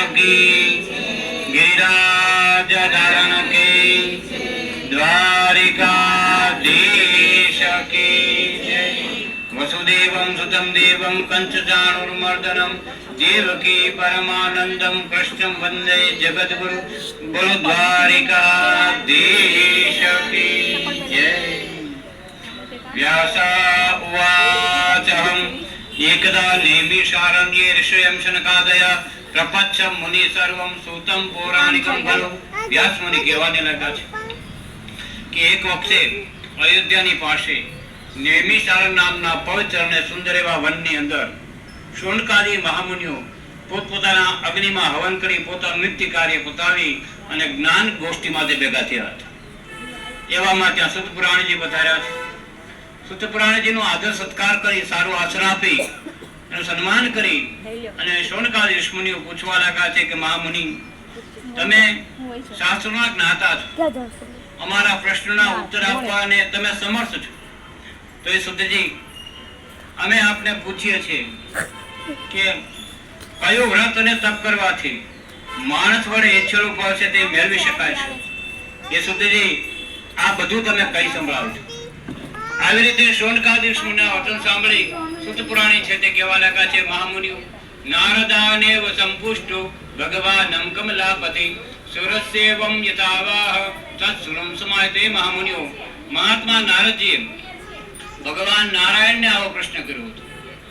की, गिरिराज धारण की, द्वारिकाधीश की जय। वसुदेवं सुतं देवं कंचचाणूरमर्दनं देवकी परमानंदं कृष्णं वंदे जगद्गुरु। बोलो द्वारिकाधीश की जय। व्यास उवाच एकदा नैमिषारण्ये ऋषयं शनकादया प्रपच्छ मुनि सर्वं सूतं पौराणिकं खलु। व्यास मुनि કહેવાને લાગ્યા છે કે એક વખતે અયોધ્યાની પાસે નૈમિષારણ્ય નામના પવિત્ર અને સુંદર એવા વનની અંદર શૌનકાદી મહામુનિઓ પોતપોતાના અગ્નિમાં હવન કરી પોતાનું નિત્ય કાર્ય પતાવી અને જ્ઞાન ગોષ્ઠી માટે ભેગા થયા હતા। એવામાં ત્યાં સુત પુરાણીજી પધાર્યા છે। સુત પુરાણીજીનો આદર સત્કાર કરી સારું આસન આપી એનું સન્માન કરી અને શૌનકાદી ઋષિમુનિઓ પૂછવા લાગ્યા છે કે મહામુનિ તમે શાસ્ત્રોના જ્ઞાતા છો, અમારા પ્રશ્નના ઉત્તર આપવાને તમે સમર્થ છો, તો એ સુતજી અમે આપને પૂછીએ છીએ કે કયું વ્રત અને તપ કરવાથી માણસ વડે ઈચ્છેલું ફળ છે તે મેળવી શકાય છે? એ સુતજી આ બધું તમે કઈ સંભળાવજો। આવી રીતે શૌનકાદી ઋષિમુનિના વચન સાંભળી સુત પુરાણી છે તે કહેવા લાગ્યા છે મહામુનિઓ નારદાનેવ સંપુષ્ટો ભગવાનમ કમલાપતિ સુરસ્યેવમ યથાવાહ તત્સુરમ સમાયતે। મહામુનિઓ મહાત્મા નારદજીએ ભગવાન નારાયણને આવો પ્રશ્ન કર્યો હતો,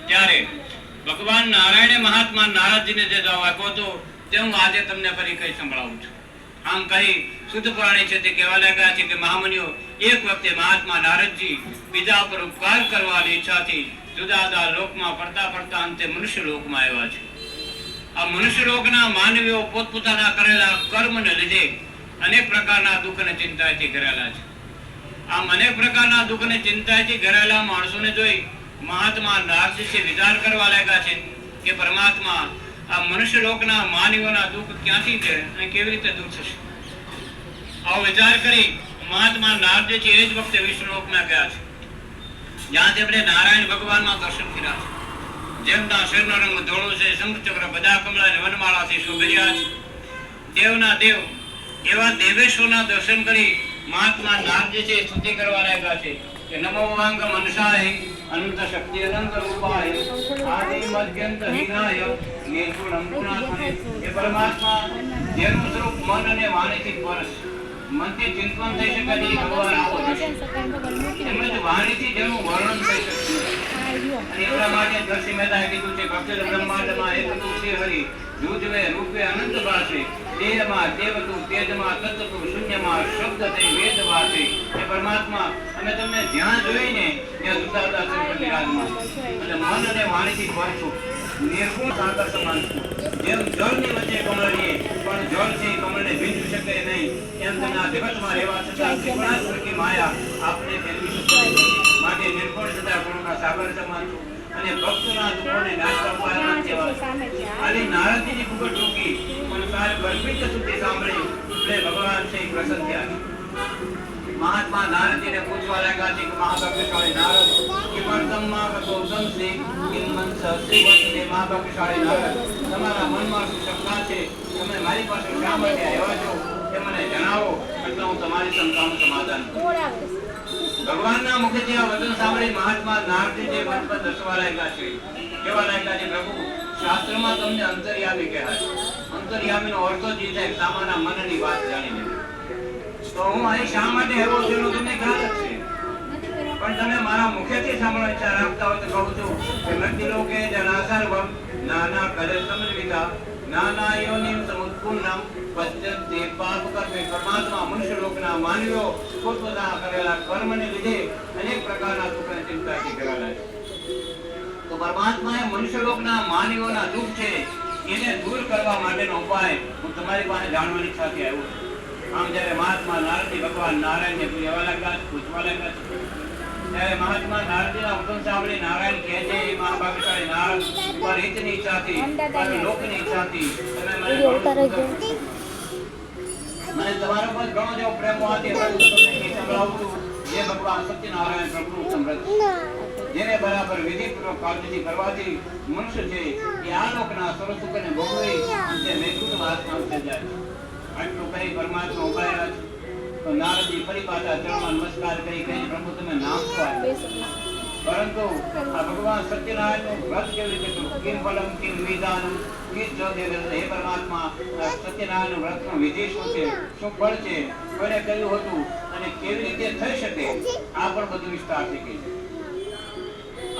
ત્યારે ભગવાન નારાયણે મહાત્મા નારદજીને જે જવાબ આપ્યો હતો તે હું આજે તમને ફરી કઈ સંભળાવું છું। આમ કહી શુદ્ધ પુરાણી છે તે કહેવા લાગ્યા છે કે મહામુનિઓ એક વખતે મહાત્મા નારદજી બીજા પર ઉપકાર કરવાની ઈચ્છાથી જુદા જુદા લોકમાં ફરતા ફરતા અંતે મનુષ્ય લોકમાં આવ્યા છે। આ મનુષ્ય લોકના માનવીઓ પોતપોતાના કરેલા કર્મને લીધે અનેક પ્રકારના દુઃખ અને ચિંતાથી ઘેરાયેલા છે। આમ અનેક પ્રકારના દુઃખ અને ચિંતાથી ઘેરાયેલા માણસોને જોઈ મહાત્મા નારદજી વિચાર કરવા લાગ્યા છે કે પરમાત્મા આ મનુષ્ય લોકના માનવીઓના દુઃખ ક્યાંથી છે અને કેવી રીતે દૂર થશે? આવો વિચાર કરી મહાત્મા નારદજી એ જ વખતે વિષ્ણુ લોકમાં ગયા છે, જ્યાં તેમણે નારાયણ ભગવાનના દર્શન કર્યા છે। જેમના શરીરનો રંગ ધોળો છે, શંખચક્ર બધા કમળા અને વનમાળાથી શોભી રહ્યા છે। દેવના દેવ એવા દેવેશોના દર્શન કરી મહાત્મા નારદજી સ્તુતિ કરવા લાગ્યા છે કે નમો વાંગ મનસાય અનંત શક્તિ અનંત રૂપાય આદિ મધ્યંત હીનાય નિર્ગુણમ ગુણાત્મને। એ પરમાત્મા જેનું સ્વરૂપ મન અને વાણીથી પરસ, મનથી ચિંતન થઈ શકે તે ભગવાન આવો છે, તેમજ વાણીથી જેનું વર્ણન થઈ શકે અને એટલા માટે દર્શી મહેતાએ કીધું છે ભક્ત બ્રહ્માંડમાં એક તું છે હરિ રૂજવે રૂપે અનંત ભાષે દેહમાં દેવતું તેજમાં તત્વતું શૂન્યમાં શબ્દ તે વેદ વાસે। એ પરમાત્મા અમે તમને જ્યાં જોઈને ત્યાં જુદા જુદા સ્વરૂપે બિરાજમાન અને મન અને વાણીથી પર છો, નિર્ગુણ સાગર સમાન છો। જેમ જળની વચ્ચે કમળ રહે પણ જળ છે કમળને ભીંજવી શકે નહીં, એમ તમે આ જગતમાં રહેવા છતાં ત્રિગુણાત્મકી માયા આપને ફેરવી શકે। માટે નિર્ગુણ સદા ગુણના સાગર સમાન છો અને ભક્તોના દુઃખોને નાશ કરવાના સેવા છે। આલી નારદજીની ખૂબ જ ટૂંકી પણ સાર ગર્ભિત સ્તુતિ સાંભળી એટલે ભગવાન શ્રી પ્રસન્ન થયા। મહાત્મા નારદજીને પૂછવા લાગ્યા છે કે મહાભાગ્યશાળી નારદ કિમર્તમમાં કથોસમ શ્રી કિન્મંસ શ્રીવત્સને મહાભાગ્યશાળી નારદ તમારા મનમાં શું શંકા છે, તમે મારી પાસે શા માટે આવ્યા છો તે મને જણાવો એટલે હું તમારી શંકાનું સમાધાન કરું। ભગવાનના મુખેથી આ વચન સાંભળી મહાત્મા નારદજી જે મન પર દસવા લાગ્યા છે કેવા લાગ્યા છે પ્રભુ શાસ્ત્રમાં તમને અંતર્યામી કહેવાય, અંતર્યામીનો અર્થ જ છે સામાના મનની વાત જાણીને। તો હું અહીં શા માટે આવ્યો છું એનો તમને ખ્યાલ જ છે, પણ તમે મારા મુખેથી સાંભળવા ઈચ્છા રાખતા હોય તો કહું છું કે મૃત્યુ લોકે જના સર્વમ નાના કરે સમજવિતા નાના યોનિમ સમુત્પન્નમ પદ્યંતે પાપ કર્મે। પરમાત્મા મનુષ્ય લોકના માનવીઓ પોતપોતાના કરેલા કર્મને લીધે અનેક પ્રકારના દુઃખ અને ચિંતાથી ઘેરાયેલા છે। તો પરમાત્માએ મનુષ્ય લોકના માનવીઓના દુઃખ છે એને દૂર કરવા માટેનો ઉપાય હું તમારી પાસે જાણવાની ઈચ્છાથી આવ્યો છું। આમ જ્યારે મહાત્મા નારદજી ભગવાન નારાયણને પૂછવા લાગ્યા ત્યારે મહાત્મા નારદજીના વચન સાંભળી નારાયણ કહે છે એ મહાભાગ્યશાળી નારદ પર હિતની ઈચ્છાથી પર લોકની ઈચ્છાથી તમે મને તમારા પર ઘણો જેવો પ્રેમ હોવાથી તમને સંભળાવું છું જે ભગવાન સત્યનારાયણ પ્રભુ સમૃદ્ધ જેને બરાબર વિધિપૂર્વક કાળજી કરવાથી મનુષ્ય છે એ આ લોકના સર્વ સુખને ભોગવી તે મેઘૂત વાસમાં થઈ જાય. આટલું કહી પરમાત્મા ઉભા છે. તો નારદજી ફરી પાછા ચરણમાં નમસ્કાર કરી કહે પ્રભુ તમે નામ શું આપ્યું? પરંતુ આ ભગવાન સત્યનારાયણનું વ્રત કેવી રીતે કરું? કિમ ફલમ કિમ વિધાનમ કિસ ચોદેવ? હે પરમાત્મા, આ સત્યનારાયણનું વ્રતનું વિધિ શું છે, શું ફળ છે, કોને કહ્યું હતું અને કેવી રીતે થઈ શકે? આ પણ બધું વિસ્તારથી કહ્યું.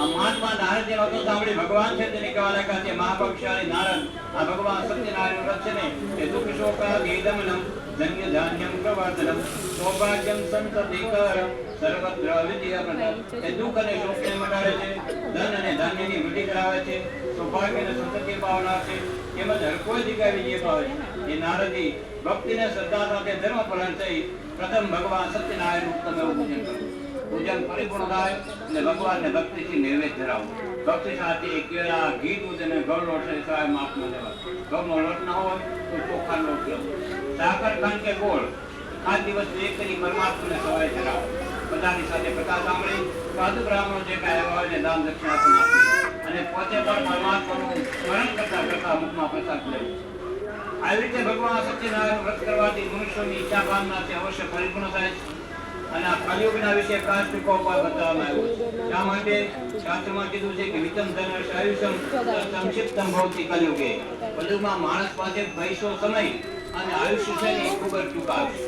આ મહાત્મા નારદજી વાતો સાંભળી ભગવાન છે તેને કહેવા લાગ્યા છે મહાભાગ્યશાળી નારદ, આ ભગવાન સત્યનારાયણ વ્રત છે ને એ દુઃખ શોકાદિદમનમ ધન્ય ધાન્યમ પ્રવર્ધનમ સૌભાગ્યમ સંતતિકરમ સર્વત્ર વિદ્યાપ્રદમ. એ દુઃખ અને શોકને મટાડે છે, ધન અને ધાન્યની વૃદ્ધિ કરાવે છે, સૌભાગ્ય અને સંતતિ પાવનાર છે, તેમજ હર કોઈ જગ્યાએ વિજય પાવે છે. એ નારદજી ભક્તિને શ્રદ્ધા સાથે ધર્મપરાયણ થઈ પ્રથમ ભગવાન સત્યનારાયણનું તમે પૂજન કરો. પૂજન પરિપૂર્ણ થાય અને ભગવાનને ભક્તિથી નૈવેદ્ય ધરાવો. ભક્તિ સાથે કેળા, ઘી, દૂધ અને ઘઉં લોટ સિવાય માપ ન દેવા. ઘઉંનો લોટ ના હોય તો ચોખા લોટ લો. સાકર, ખાંડ કે ગોળ આ દિવસ એક કરી પરમાત્માને સવારે ધરાવો. બધાની સાથે કથા સાંભળી સાધુ બ્રાહ્મણો જે કાંઈ આવ્યા હોય દાન દક્ષિણા પણ આપી અને પોતે પણ પરમાત્માનું સ્મરણ કરતા કરતા મુખમાં પ્રસાદ લેવો. આવી રીતે ભગવાન સત્યનારાયણ વ્રત કરવાથી મનુષ્યોની ઈચ્છા કામના અવશ્ય પરિપૂર્ણ થાય છે. અને આ કલિયુગના વિશે ખાસ ટૂંકો ઉપાય બતાવવામાં આવ્યો છે. શા માટે? શાસ્ત્રમાં કીધું છે કે વિતમ ધનર્ષ આયુષ્યમ સંક્ષિપ્તમ ભવતિ કલિયુગે. બધુંમાં માણસ પાસે પૈસો, સમય અને આયુષ્ય છે ને ખૂબ જ ટૂંકા છે.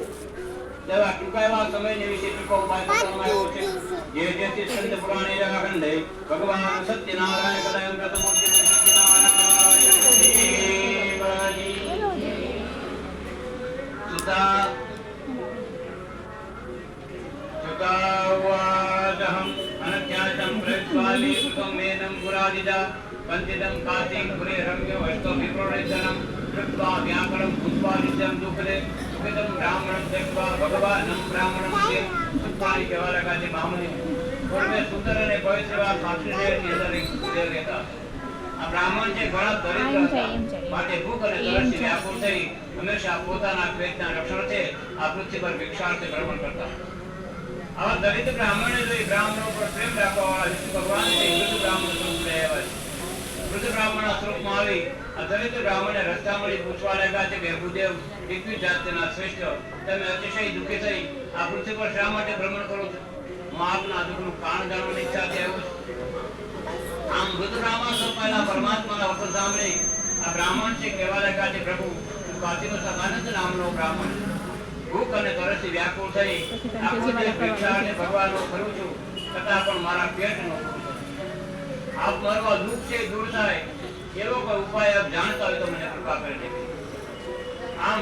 તેવા ટૂંકાવા સમયને વિશે ટૂંકો ઉપાય બતાવવામાં આવ્યો છે. જે જેથી સ્કંદ પુરાણે ખંડે ભગવાન સત્યનારાયણ કદાય પ્રથમૂર્તિ સત્યનારાયણ સુતાવાદહં અનખ્યાતં પ્રસ્વાલી સુતમેનં પુરાદિદા વંદિતં કાતિં પુરે રમ્યો અષ્ટો વિપ્રોણેતરં કૃત્વા વ્યાકરણં પુષ્પાદિત્યં દુઃખદે સુખિતં બ્રાહ્મણં દેખ્વા ભગવાનં બ્રાહ્મણં તે સુતાની કહેવા લાગ્યા છે બ્રાહ્મણે પૂર્વે સુંદર અને પવિત્ર એવા કાશી શહેરની અંદર એક દેવ રહેતા. આ બ્રાહ્મણ જે ઘણા દરિદ્ર હતા, માટે ભૂખ અને તરસથી વ્યાકુળ થઈ હંમેશા પોતાના પેટના રક્ષણાર્થે આ પૃથ્વી પર ભિક્ષાર્થે ભ્રમણ કરતા. આવા દલિત બ્રાહ્મણે જોઈ બ્રાહ્મણો પર પ્રેમ રાખવાવાળા વિષ્ણુ ભગવાન છે વૃદ્ધ બ્રાહ્મણ સ્વરૂપ રહ્યા છે. વૃદ્ધ બ્રાહ્મણના સ્વરૂપમાં આવી આ દલિત બ્રાહ્મણે રસ્તા મળી પૂછવા લાગ્યા છે કે ગુરુદેવ, એકવી જાતના શ્રેષ્ઠ, તમે અતિશય દુઃખી થઈ આ પૃથ્વી પર શા માટે ભ્રમણ કરો છો? હું આપના દુઃખનું કારણ જાણવાની ઈચ્છાથી આવ્યો છું. આમ વૃદ્ધ બ્રાહ્મણ સ્વરૂપેલા પરમાત્માના વચન સાંભળી આ બ્રાહ્મણ છે કહેવા લાગ્યા છે પ્રભુ, હું કાશીનો સદાનંદ નામનો બ્રાહ્મણ છું. ભૂખ અને તરસથી વ્યાકુળ થઈ આખો દિવસ ભિક્ષાર્થે ભગવાનનો ફરું છું, છતાં પણ મારા પેટ નો આપ મારો દુઃખ છે દૂર થાય એવો કોઈ ઉપાય આપ જાણતા હોય તો મને કૃપા કરી દેજો. આમ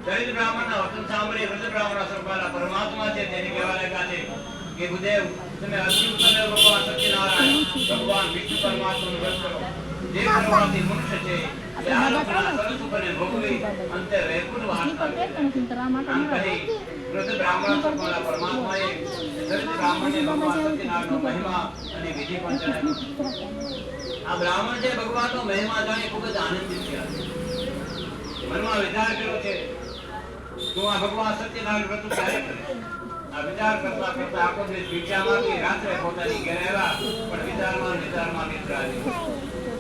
દલિત બ્રાહ્મણના વચન સાંભળી વૃદ્ધ બ્રાહ્મણના સ્વરૂપેલા પરમાત્મા છે તેને કહેવા લાગ્યા છે કે ગુરુદેવ, તમે અતિ ઉત્તમ ભગવાન સત્યનારાયણ ભગવાન વિષ્ણુ પરમાત્માનું વ્રત કરો. જે કરવાથી મનુષ્ય છે તે આ લોકના સરસ ઉપરને ભોગવી અંતે વૈકુંઠ વાસ કરે. આમ કહી વૃદ્ધ બ્રાહ્મણ સ્વરૂપેલા પરમાત્માએ દલિત બ્રાહ્મણને ભગવાન સત્યનારાયણનો મહિમા અને વિધિ પણ જણાવ્યો. આ બ્રાહ્મણ છે ભગવાનનો મહિમા જાણી ખૂબ જ આનંદિત થયા. મનમાં વિચાર કર્યો છે તું આ ભગવાન સત્યનારાયણ વ્રત ક્યારે કરે? આ વિચાર કરતા કરતા આખો દિવસ ભિક્ષા માંગી રાત્રે પોતાની ઘરે આવ્યા, પણ વિચારમાં નિદ્ર આવી.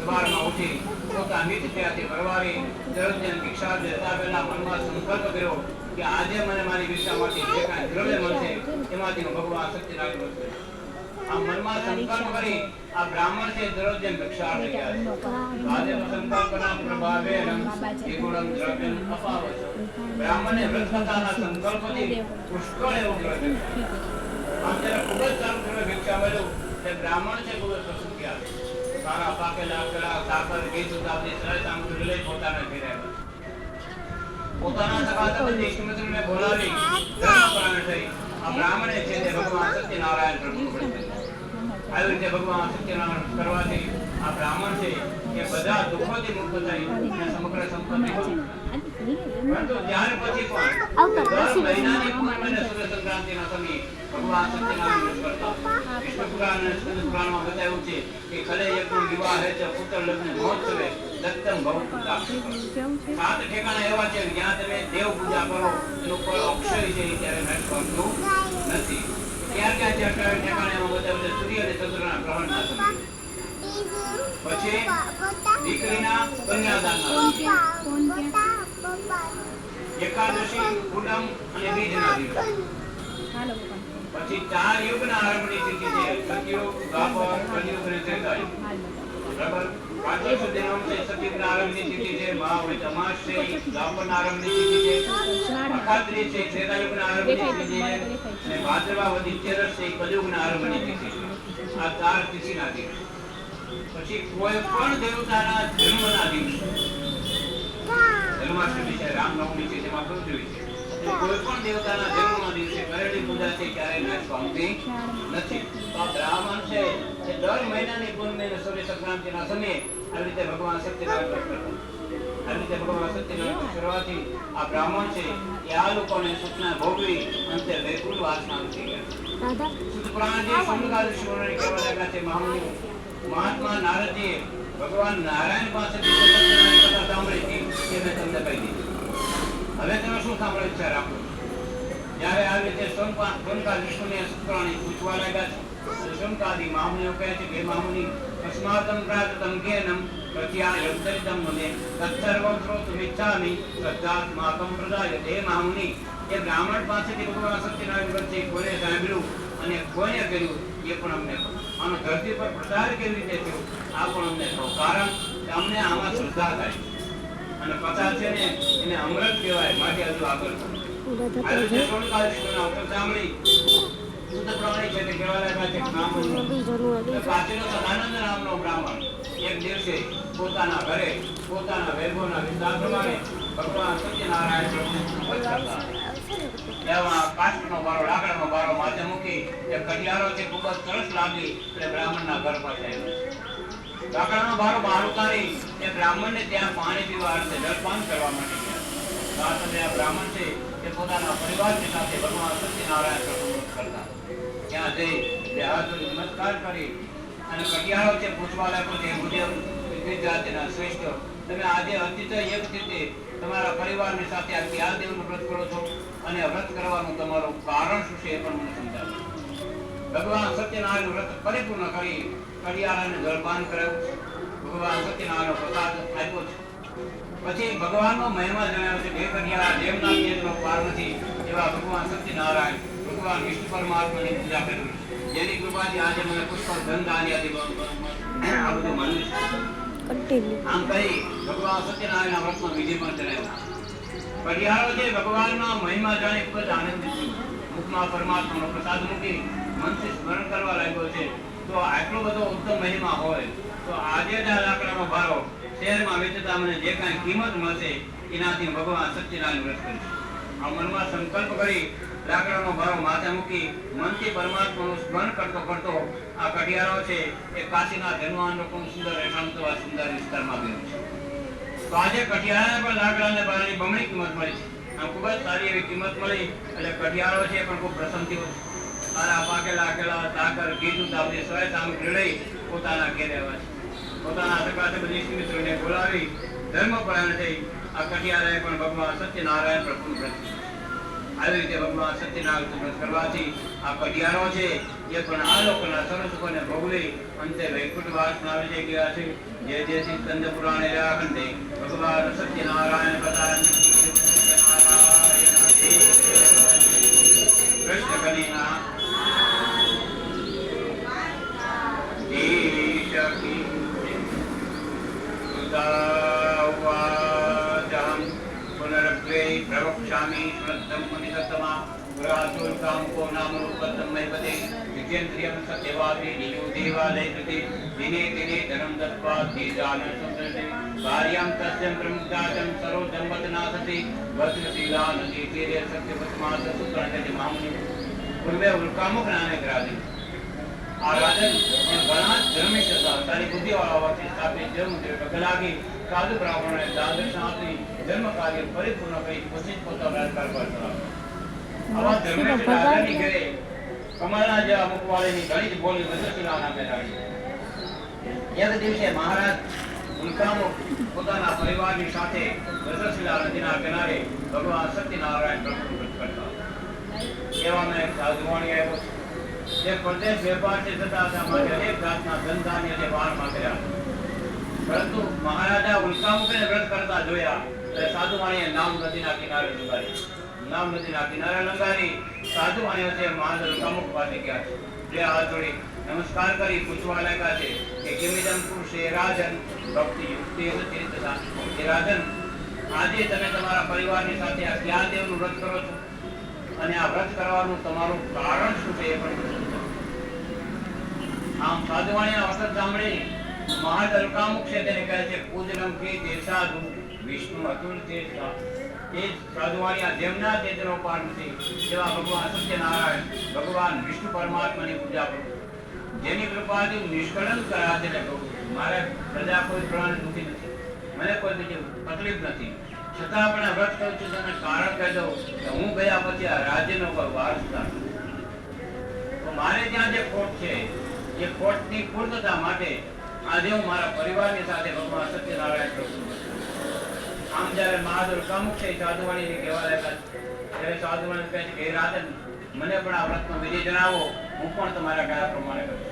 સવારમાં ઉઠી પોતા નિત્યથી પરવારી દરરોજ ભિક્ષા દેતા પહેલા મનમાં સંકલ્પ કર્યો કે આજે મને મારી ભિક્ષામાંથી જે કાંઈ દ્રવ્ય મળશે એમાંથી હું ભગવાન સત્યનારાયણ વ્રત કરીશ. આ મનમાં સંકલ્પ કરી આ બ્રાહ્મણ છે દરરોજ ભિક્ષાર્થે ગયા છે. આજે સંકલ્પના પ્રભાવેન વિગુણં દ્રવ્યં અપાવચ. બ્રાહ્મણે વ્રત કરતાના સંકલ્પથી પુષ્કળ એવું દ્રવ્ય અત્યારે ખૂબ જ સારું દ્રવ્ય ભિક્ષા મળ્યું. તે બ્રાહ્મણ છે ખૂબ જ પ્રસન્ન થયા. સારા પાકેલા કેળા, સાકર, ઘી, દૂધ આપી સરસ સામગ્રી લઈ પોતાના ઘરે પોતાના સગા સંબંધી ઇષ્ટમિત્રને બોલાવી ધર્મપરાયણ થઈ આ બ્રાહ્મણે છે તે ભગવાન સત્યનારાયણ પ્રભુનું વ્રત કર્યું. આવી રીતે ભગવાન સત્યનારાયણ કરવાથી આ બ્રાહ્મણ છે એ બધા દુઃખોથી મુક્ત થઈ અને સમગ્ર સંપત્તિ પરંતુ ત્યાર પછી પણ દર મહિનાની પૂર્ણિમાને સૂર્ય સંક્રાંતિના સમયે ભગવાન સત્યનારાયણ વ્રત કરતા. વિષ્ણુ પુરાણ અને સ્કંદ પુરાણમાં બતાવ્યું છે કે ખલે યજ્ઞ વિવાહ છે પુત્ર લગ્ન મહોત્સવે દત્તમ ભવતું દાક્ષ. 7 ઠેકાણા એવા છે જ્યાં તમે દેવ પૂજા કરો એનું ફળ અક્ષય છે ત્યારે નડવાનું નથી. ક્યાં ઠેકાણે એમાં બતાવ્યું છે સૂર્ય અને ચંદ્રના ગ્રહણના સમયે, પછી દીકરીના કન્યાદાનના સમયે, એકાદશી પૂનમ અને બીજના દિવસે. પછી 4 યુગના આરંભની તિથિ છે. સતયુગ, દ્વાપર, કલયુગ અને ત્રેતાયુગ. બરાબર. પાંચમો સુધીનો છે સતયુગના આરંભની તિથિ છે. મહાવત અમાસ છે દ્વાપરના આરંભની તિથિ છે. અખાત્રી છે ત્રેતાયુગના આરંભની તિથિ છે. અને ભાદ્રવા વદી તેરસ છે કલયુગના આરંભની તિથિ છે. આ 4 તિથિના દિવસ. પછી કોઈ પણ દેવતાના જન્મના દિવસે જન્માષ્ટમી છે, રામનવમી છે, જેમાં પૃથ્વી છે, કોઈ પણ દેવતાના જન્મના દિવસે કરેલી પૂજા છે ક્યારે નાશ પામતી નથી. તો આ બ્રાહ્મણ છે એ દર મહિનાની પૂનમે અને સૂર્ય સંક્રાંતિના સમયે આવી રીતે ભગવાન સત્યનારાયણ વ્રત કરતા. આવી રીતે ભગવાન સત્યનારાયણ કરવાથી આ બ્રાહ્મણ છે એ આ લોકોને સૂચના ભોગવી અંતે વૈકુંઠ વાસના થઈ ગયા. શુદ્ધ પુરાણજી સંગાદિશ વર્ણન કરવા લાગ્યા છે. મહાત્મા નારદજીએ ભગવાન નારાયણ પાસેથી સત્યનારાયણ કથા સાંભળી હતી એ મેં તમને કહી દીધી. હવે તમે શું સાંભળ્યું છે રાખો. જ્યારે આવી રીતે સોનકાદિશને શુક્રાણી પૂછવા લાગ્યા છે. સોનકાદી મામુનિઓ કહે છે કે મામુનિ અસ્માતમ પ્રાતમ જ્ઞાનમ પ્રત્યા યંતરિતમ મને તત્સર્વં શ્રોતુમ ઇચ્છામિ શ્રદ્ધાત્માકમ પ્રદાયતે. હે મામુનિ, એ બ્રાહ્મણ પાસેથી ભગવાન સત્યનારાયણ વ્રત છે કોને સાંભળ્યું અને કોને કર્યું એ પણ અમને કહો. આનો ધરતી પર પ્રચાર કેવી રીતે થયો આ પણ અમને કહો. કારણ કે અમને આમાં શ્રદ્ધા થાય અને કથા છે ને એને અમૃત કહેવાય. માટે હજુ આગળ સાંભળી શુદ્ધ પ્રાણી છે તે કહેવા લાગ્યા છે પાછળનો સદાનંદ નામનો બ્રાહ્મણ એક દિવસે પોતાના ઘરે પોતાના વૈભવના વિસ્તાર પ્રમાણે ભગવાન સત્યનારાયણ એવા કાષ્ટનો બારો લાકડાનો બારો માથે મૂકી એ કડિયારો છે ખૂબ જ સરસ લાગી એટલે બ્રાહ્મણના ઘર પાસે આવ્યો. લાકડાનો બારો બહાર ઉતારી એ બ્રાહ્મણને ત્યાં પાણી પીવા અર્થે જળપાન કરવા માટે ગયા. આ બ્રાહ્મણ છે એ પોતાના પરિવારની સાથે ભગવાન સત્યનારાયણ પ્રભુ કરતા. ત્યાં જઈ બે હાથ નમસ્કાર કરી અને કડિયારો છે પૂછવા લાગ્યો છે મુજબ જાતિના શ્રેષ્ઠ તમે આજે અતિશય એક રીતે તમારા પરિવારની સાથે આ ક્યાં દેવનું વ્રત કરો છો અને વ્રત કરવાનું તમારું કારણ શું છે એ પણ મને સમજાવો. ભગવાન સત્યનારાયણ વ્રત પરિપૂર્ણ કરી કડિયારાને જળપાન કરાવ્યું. ભગવાન સત્યનારાયણનો પ્રસાદ આપ્યો છે. પછી ભગવાનનો મહિમા જણાવ્યો છે. હે કડિયારા, જેમના કેતનો પાર નથી એવા ભગવાન સત્યનારાયણ ભગવાન વિષ્ણુ પરમાત્માની પૂજા કરવી જેની કૃપાથી આજે મને પુષ્કળ ધન દાન આદિ આ બધું મળ્યું છે. આમ કહી ભગવાન સત્યનારાયણના વ્રતનો વિધિ પણ ચલાવ્યો. કડિયારો જે ભગવાનના મહિમા જાણી ખૂબ જ આનંદિત થયો. મુખમાં પરમાત્માનો પ્રસાદ મૂકી મનથી સ્મરણ કરવા લાગ્યો છે. તો આટલો બધો ઉત્તમ મહિમા હોય તો આજે જ આ લાકડાનો ભારો શહેરમાં વેચતા મને જે કાંઈ કિંમત મળશે એનાથી ભગવાન સત્યનારાયણ વ્રત કરીશ. આ મનમાં સંકલ્પ કરી લાકડાનો ભારો માથે મૂકી મનથી પરમાત્માનું સ્મરણ કરતો કરતો આ કડિયારો છે એ કાશીના ધનવાન લોકોનું સુંદર રહેઠાણ તો આ સુંદર વિસ્તારમાં ગયો છે. તો આજે કડિયારાને પણ લાકડાને ભારાની બમણી કિંમત મળી છે. આમ ખૂબ જ સારી એવી કિંમત મળી એટલે કડિયારો છે પણ ખૂબ પ્રસન્ન થયો. સારા પાકેલા સાકર કીધું તાવથી સ્વય સામગ્રી લઈ પોતાના ઘેરે આવ્યા છે. પોતાના સગાથી બધી મિત્રોને બોલાવી ધર્મપરાયણ થઈ આ કડિયારાએ પણ ભગવાન સત્યનારાયણ પ્રભુનું વ્રત આવી રીતે ભગવાન સત્યનારાયણ વ્રત કરવાથી આ કડિયારો છે એ પણ આ લોકોના સર્વ સુખોને ભોગવી અંતે વૈકુંઠ વાસના આવી ગયા છે. જે જે સ્કંદ પુરાણે રાખંડે ભગવાન સત્યનારાયણ પ્રદાન કૃષ્ણ કનીના प्रवक्ष्यामि श्रद्धं मुनिसत्तमा पुरासुरकां को नाम रूपत्तं मयपते विजेन्द्रियं सत्यवादी निजो देवालय कृते दिने दिने धनं दत्त्वा तेजान संसृते भार्यां तस्यं प्रमुक्ताचं सरोजं वदनासति वज्रशीला नदी तीरे सत्यवतमास सुकर्णज मामुनि पूर्वे उल्कामुख नामे ग्रादे આ રાજન ઘણા ધર્મિષ્ઠ હતા. તારી બુદ્ધિવાળા હોવાથી સ્થાપિત જન્મ કલાગી સાધુ બ્રાહ્મણોને દાદર્શન આપી ધર્મ કાર્ય પરિપૂર્ણ કરી પછી જ પોતાનો રાજકાર પર ચલાવ્યો. આવા ધર્મિષ્ઠ રાજાની ઘરે કમળના જેવા મુખવાળીની ઘણી જ બોલી વજ્રશિલા નામે રાખી. એક દિવસે મહારાજ ઉલ્કામુખ પોતાના પરિવારની સાથે વજ્રશિલા નદીના કિનારે ભગવાન સત્યનારાયણ પ્રભુનું વ્રત કરતા. એવામાં એક સાધુવાણી આવ્યો છે. જે પરદેશ વેપારથી થતા હતા માટે અનેક જાતના ધન ધાન્ય અને વારમાં કર્યા. પરંતુ મહારાજા ઉલ્કામુખને વ્રત કરતા જોયા એટલે સાધુવાણીએ નામ નદીના કિનારે લંગારી. નામ નદીના કિનારે લંગારી સાધુવાણીઓ છે મહારાજ ઉલ્કામુખ પાસે ગયા છે. બે હાથ જોડી નમસ્કાર કરી પૂછવા લાગ્યા છે કે કિમિદમ પુરુષે રાજન ભક્તિ યુક્તિ ચરિત્રદાન. હે રાજન, આજે તમે તમારા પરિવારની સાથે આ ક્યાં દેવનું વ્રત કરો છો અને આ વ્રત કરવાનું તમારું કારણ શું છે એ પણ સમજો. આમ સાધુવાણીના વચન સાંભળી મહારાજ ઉલ્કામુખ છે તેને કહે છે પૂજનમ કે તે સાધુ વિષ્ણુ અતુલ તે એ સાધુવાણી જેમના તેજનો પાર નથી જેવા ભગવાન સત્યનારાયણ ભગવાન વિષ્ણુ પરમાત્માની પૂજા કરો, જેની કૃપાથી નિષ્કળંક રાજ્ય પ્રભુ. મારે પ્રજા કોઈ પ્રમાણે દુઃખી નથી, મને કોઈ બીજી તકલીફ નથી, છતાં પણ વ્રત કરું છું. તમે કારણ કહી દો કે હું ગયા પછી આ રાજ્યનો કોઈ વારસદાર નથી. તો મારે ત્યાં જે ખોટ છે એ ખોટની પૂર્ણતા માટે આજે હું મારા પરિવારની સાથે ભગવાન સત્યનારાયણ પ્રભુ. આમ જયારે મહારાજ ઉલ્કામુખ છે સાધુવાણીને કહેવા લાગ્યા ત્યારે સાધુવાણી કહે છે કે રાજન, મને પણ આ વ્રતનો વિધિ જણાવો, હું પણ તમારા કયા પ્રમાણે કરીશ,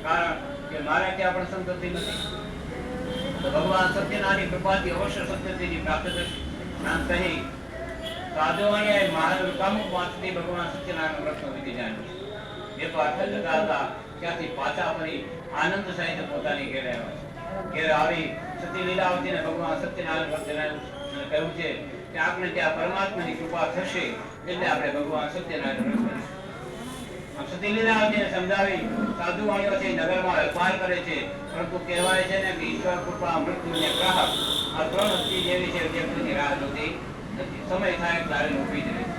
કારણ કે મારે ત્યાં પણ સંતતિ નથી. તો ભગવાન સત્યનારાયણની કૃપાથી અવશ્ય સંતતિની પ્રાપ્ત થશે. આમ કહી સાધુવાણીએ મહારાજ ઉલ્કામુખ પાસેથી ભગવાન સત્યનારાયણ વ્રતનો વિધિ જાણ્યો. એ પાછળ જતા હતા ત્યાંથી પાછા ફરી આનંદ સહિત પોતાની ઘેરે આવ્યા. ઘેર આવી સતી લીલાવતીને ભગવાન સત્યનારાયણ વ્રત જણાવ્યું અને કહ્યું છે કે આપણે ત્યાં પરમાત્માની કૃપા થશે એટલે આપણે ભગવાન સત્યનારાયણ વ્રત કરીશું. સતી લીલાવતીને સમજાવી સાધુવાણીઓ છે નગરમાં વેપાર કરે છે, પરંતુ કહેવાય છે ને કે ઈશ્વર કૃપા મૃત્યુને ગ્રાહક આ ત્રણ વસ્તી જેવી છે જે કોઈની રાહ જોતી નથી, સમય થાય ત્યારે ઊભી જ રહે છે.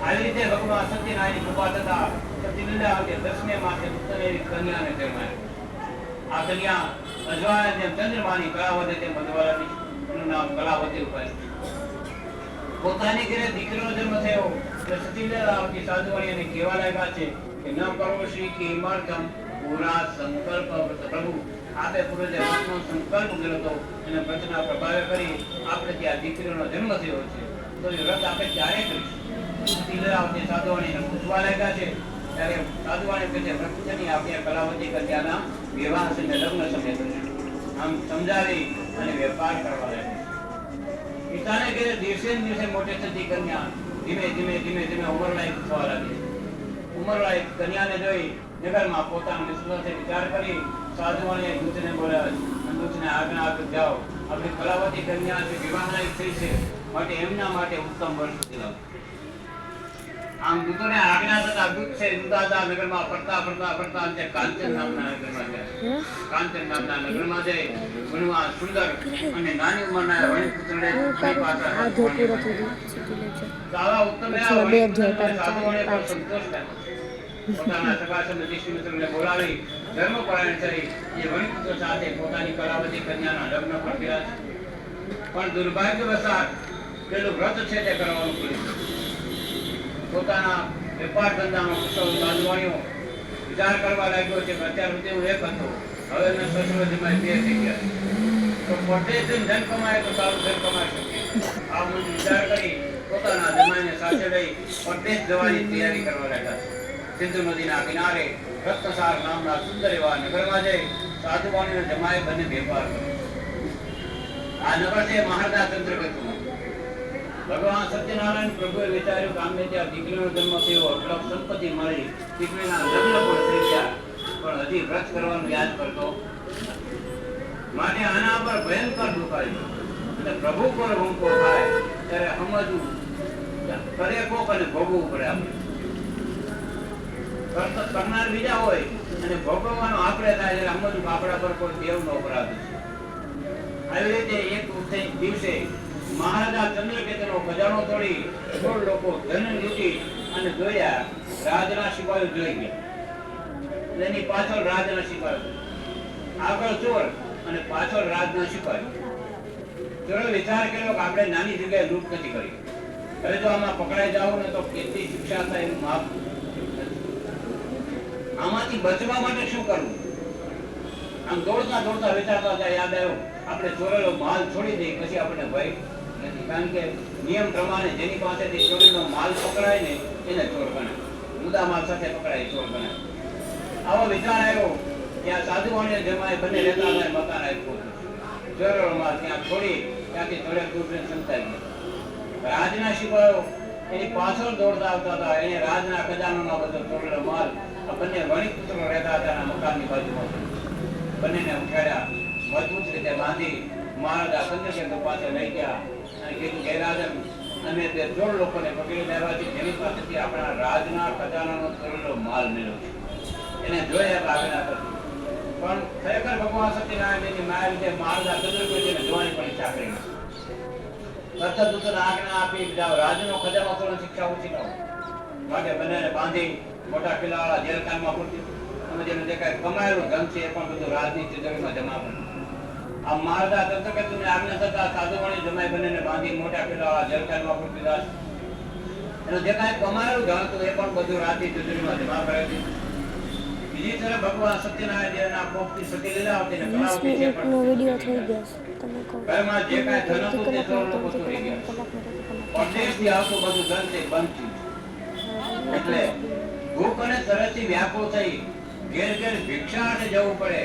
આવી રીતે ભગવાન સત્યનારાયણની કૃપા થતા સતી લીલાવતી 10મે માસે ઉત્તમ એવી કન્યાને જન્માયો. આ કન્યા અજવાળા જેમ ચંદ્રમાની કલાવતી તેમ અજવાળાની, એનું નામ કલાવતી ઉપાય. પોતાની ઘરે દીકરીનો જન્મ થયો એટલે સતી લીલાવતી સાધુવાણીને કહેવા લાગ્યા છે કે ન કરો શ્રી કી મર્ધમ પૂરા સંકલ્પ પ્રભુ. આપે પૂર્વજે વ્રતનો સંકલ્પ કર્યો હતો અને વ્રતના પ્રભાવે કરી આપણે ત્યાં દીકરીનો જન્મ થયો છે, તો એ વ્રત આપણે ક્યારે કરીશું? સતી લીલાવતી સાધુવાણીને પૂછવા લાગ્યા છે ત્યારે સાધુવાણી કહે છે વ્રતની આપણે કલાવતી કન્યાના વિવાહ સમય લગ્ન સમય થશે. આમ સમજાવી અને વેપાર કરવા લાગ્યા. પિતાને ઘેરે દિવસે ને દિવસે મોટે થતી કન્યા ધીમે ધીમે ધીમે ધીમે ઉંમરલાયક થવા લાગી. ઉંમરલાયક કન્યાને જોઈ નગરમાં પોતાના નિષ્ફળતાથી વિચાર કરી સાધુવાણીએ દૂતને બોલાવ્યા અને દૂતને આજ્ઞા આપી જાઓ, આપણી કલાવતી કન્યા છે વિવાહ લાયક થઈ છે, માટે એમના માટે ઉત્તમ વર્ષ લાવો. આમ દૂતોને આજ્ઞા થતા દૂત છે દુદાદા નગરમાં ફરતા ફરતા ફરતા અંતે કાંચન નામના નગરમાં જાય. કાંચન નામના નગરમાં જઈ બનવા સુંદર અને નાની ઉંમરના વણિકપુત્રને સાવા ઉત્તમ સાધુઓને પણ સંતોષ થયો. પોતાના સગાસન દિશમિત્રને બોલાવી ધર્મપરાયણ કરી એ વણિકપુત્ર સાથે પોતાની કલાવતી કન્યાના લગ્ન પણ કર્યા છે. પણ દુર્ભાગ્યવશાત પેલું વ્રત છે તે કરવાનું ભૂલી પોતાના વેપાર ધંધાનો કુશળ સાધુવાણીઓ વિચાર કરવા લાગ્યો છે કે અત્યાર સુધી હું એક હતો, હવે મેં સસુરજીમાં 2 થઈ ગયા, તો પોતે ધન કમાય તો સારું ધન કમાઈ શકીએ. આ બધું વિચાર કરી પોતાના જમાઈને સાથે લઈ પોતે જ જવાની તૈયારી કરવા લાગ્યા છે. સિંધુ નદીના કિનારે રત્નસાર નામના સુંદર એવા નગરમાં જઈ સાધુવાણીનો જમાઈ બંને વેપાર કર્યો. આ નગર છે મહારાજા ચંદ્રગુપ્તનો. ભગવાન સત્યનારાયણ પ્રભુએ વિચાર્યું કે આમને ત્યાં દીકરીનો જન્મ થયો, અઢળક સંપત્તિ મળી, દીકરીના લગ્ન પણ થઈ ગયા, પણ હજી વ્રત કરવાનું યાદ કરતો માટે આના પર ભયંકર દુઃખ આવ્યું. અને પ્રભુ પર હુંકો થાય ત્યારે સમજવું કરે કોક અને ભોગવવું પડે. આપણે કરનાર બીજા હોય અને ભોગવવાનો આપણે થાય ત્યારે સમજવું આપણા પર કોઈ દેવનો અપરાધ છે. આવી રીતે એક દિવસે મહારાજા ચંદ્રકેતનો ખજાનો તોડી 16 લોકો ધન લૂંટી અને દોડ્યા. રાજના સિપાહીઓ જોઈ ગયા. એની પાછળ રાજના સિપાહીઓ, આગળ ચોર અને પાછળ રાજના સિપાહીઓ. ચોરે વિચાર કર્યો કે આપણે નાની જગ્યાએ લૂંટ નથી કરી, હવે જો આમાં પકડાઈ જાવ ને તો કેટલી શિક્ષા થાય એનું માપ. આમાંથી બચવા માટે શું કરવું? આમ દોડતા દોડતા વિચારતા હતા યાદ આવ્યો આપણે ચોરેલો માલ છોડી દઈએ પછી આપણે ભય નથી, કારણ કે નિયમ પ્રમાણે જેની પાસેથી ચોરીનો માલ પકડાય ને એને ચોર ગણાય, મુદ્દા માલ સાથે પકડાય ચોર ગણાય. આવો વિચાર આવ્યો ત્યાં સાધુવાણીએ જમાય બંને રહેતા હતા મકાન આપ્યું. ચોરેલો માલ ત્યાં છોડી ત્યાંથી થોડેક દૂર સંતાઈ ગયા. રાજના સિપાહીઓ એની પાછળ દોડતા આવતા હતા. એને રાજના ખજાનાનો બધો ચોરેલો માલ આ બંને વણિકપુત્રો રહેતા હતા એના મકાનની બાજુમાં બંનેને ઉઠાડ્યા, મજબૂત રીતે બાંધી મહારાજા ચંદ્રકેતુ પાસે લઈ ગયા અને કીધું કે રાજન, અમે તે ચોર લોકોને પકડી લેવાથી જેની પાસેથી આપણા રાજના ખજાનાનો ચોરેલો માલ મેળવ્યો છે એને જોયા આગળના કરતી. પણ ખરેખર ભગવાન સત્યનારાયણની માયા લીધે મહારાજા ચંદ્રકેતુને જોવાની પણ ઈચ્છા કરી. તરત દૂતને આજ્ઞા આપી જાઓ, રાજનો ખજાનો ચોરવાની શિક્ષા ઓછી ન હોય માટે બંનેને બાંધી મોટા કિલ્લાવાળા જેલખાનામાં પૂરતી અને જેને જે કાંઈ કમાયેલું ધન છે એ પણ બધું રાજની તિજોરીમાં જમા કર્યું. આ મહારાજા ચંદ્રકેતુને આજ્ઞા થતા સાધુવાણી જમાઈ બંનેને બાંધી મોટા કિલ્લાવાળા જેલખાનામાં પૂરતી દાસ એનું જે કાંઈ કમાયેલું ધન હતું એ પણ બધું રાજની તિજોરીમાં જમા કરે છે. બીજી તરફ ભગવાન સત્યનારાયણ દેવના કોપથી સતી લીલાવતી ને કલાવતી છે પણ વિડિયો થઈ ગયો છે. તમે કહો ઘરમાં જે કાંઈ ધન હતું તે સૌનું પોતું રહી ગયા. પરદેશથી આવતું બધું ધન તે બંધ થયું. એટલે ભૂખ અને તરસથી વ્યાકુળ થઈ ઘેર ઘેર ભિક્ષાટે જવું પડે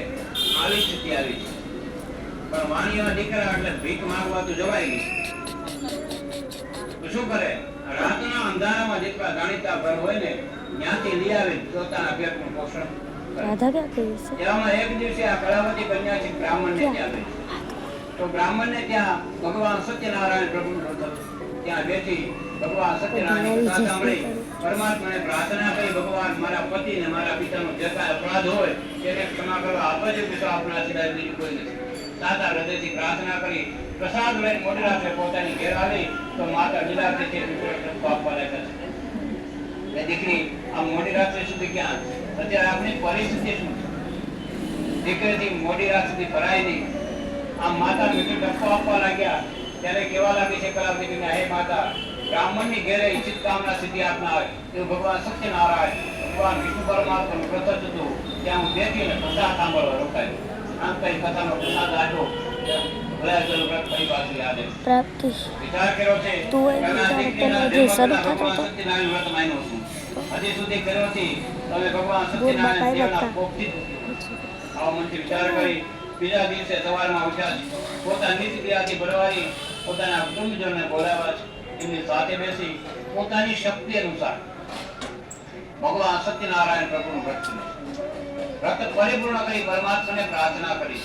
આવી સ્થિતિ આવી છે. પણ વાણીના દીકરા એટલે ભીખ માંગવા તો જવાય નહીં. તો શું કરે? રાતના અંધારામાં જેટલા જાણીતા ઘર હોય ને ત્યાંથી લઈ આવી પોતાના પેટનું પોષણ કરે. રાધા ક્યાં કહી છે? એવામાં એક દિવસે આ કળાવતી કન્યા છે બ્રાહ્મણને ત્યાં ગઈ. તો બ્રાહ્મણને ત્યાં ભગવાન સત્યનારાયણ પ્રભુનું હતું. ત્યાં બેઠી ભગવાન સત્યનારાયણ કથા સાંભળી પરમાત્માને પ્રાર્થના કરી, ભગવાન મારા પતિ ને મારા પિતાનો જે કાંઈ અપરાધ હોય તેને ક્ષમા કરવા આપજો, બીજો આપણા સિવાય બીજું કોઈ નથી. સાદા હૃદયથી પ્રાર્થના કરી પ્રસાદ લઈને મોડી રાત્રે પોતાની ઘેર આવી તો માતા લીલાવતી છે આપવા લાગ્યા છે. એ દીકરી આ મોડી રાત્રે સુધી ક્યાં? અત્યારે આપણી પરિસ્થિતિ શું છે? દીકરીથી મોડી રાત સુધી ભરાય નહીં. આમ માતા મીઠું ડબ્બો આપવા લાગ્યા ત્યારે કેવા લાગે છે કલાવતી કે હે માતા, બ્રાહ્મણની ઘેરે ઈચ્છિત કામના સિદ્ધિ આપનાર એવું ભગવાન સત્યનારાયણ ભગવાન વિષ્ણુ પરમાત્માનું પ્રસત હતું. ત્યાં હું બેઠી અને કથા સાંભળવા રોકાયો. આમ કઈ કથાનો પ્રસાદ આપ્યો પ્રાપ્તિ વિચાર કર્યો છે હજી સુધી કર્યો છે. તમે ભગવાન સત્યનારાયણ દેવના કોપથી આવો મનથી વિચાર કરી બીજા દિવસે સવારમાં ઉઠ્યા છે. પોતાની નીતિક્રિયાથી બળવારી પોતાના કુટુંબજનોને બોલાવ્યા છે. એમની સાથે બેસી પોતાની શક્તિ અનુસાર ભગવાન સત્યનારાયણ પ્રભુનું વ્રત પરિપૂર્ણ કરી પરમાત્માને પ્રાર્થના કરી